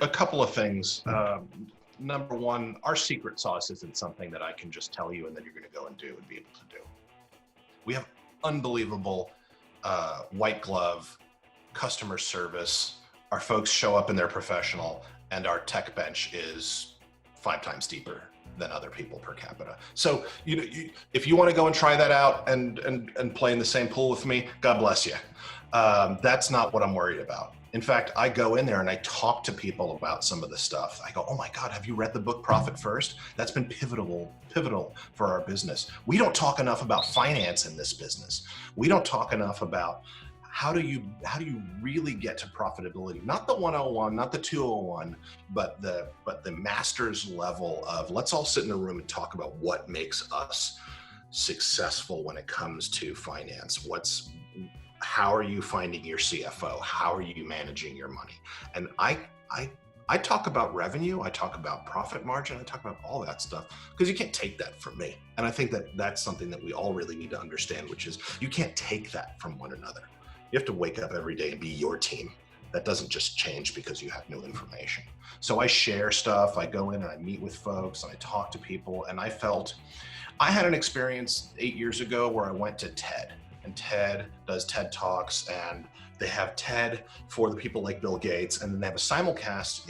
a couple of things. Number one, our secret sauce isn't something that I can just tell you and then you're going to go and do and be able to do. We have unbelievable white glove customer service. Our folks show up and they're professional, and our tech bench is 5 times deeper than other people per capita. So if you want to go and try that out and play in the same pool with me, God bless you. That's not what I'm worried about. In fact, I go in there and I talk to people about some of the stuff. I go, oh my God, have you read the book Profit First? That's been pivotal for our business. We don't talk enough about finance in this business. We don't talk enough about how do you really get to profitability? Not the 101, not the 201, but the master's level of let's all sit in a room and talk about what makes us successful when it comes to finance. How are you finding your CFO? How are you managing your money? And I talk about revenue, I talk about profit margin, I talk about all that stuff, because you can't take that from me. And I think that that's something that we all really need to understand, which is you can't take that from one another. You have to wake up every day and be your team. That doesn't just change because you have new information. So I share stuff, I go in and I meet with folks and I talk to people, and I had an experience 8 years ago where I went to TED. And TED does TED Talks, and they have TED for the people like Bill Gates, and then they have a simulcast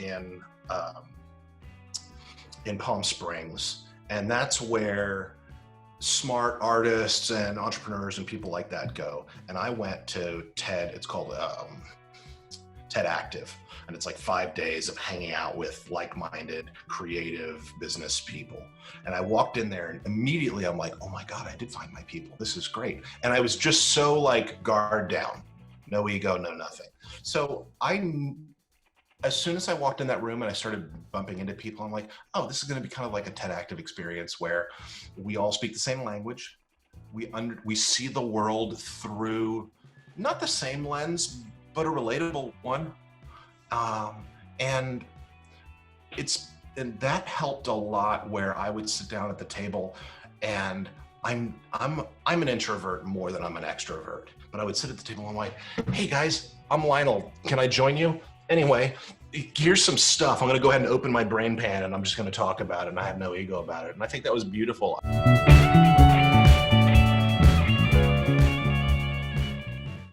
in Palm Springs, and that's where smart artists and entrepreneurs and people like that go. And I went to TED. It's called TED Active, and it's like 5 days of hanging out with like-minded, creative business people. And I walked in there and immediately I'm like, oh my God, I did find my people. This is great. And I was just so like guard down, no ego, no nothing. So as soon as I walked in that room and I started bumping into people, I'm like, oh, this is going to be kind of like a TED Active experience where we all speak the same language. We see the world through not the same lens, but a relatable one. And that helped a lot, where I would sit down at the table, and I'm an introvert more than I'm an extrovert, but I would sit at the table and I'm like, hey guys, I'm Lionel, can I join you? Anyway, here's some stuff. I'm going to go ahead and open my brain pan and I'm just going to talk about it, and I have no ego about it. And I think that was beautiful.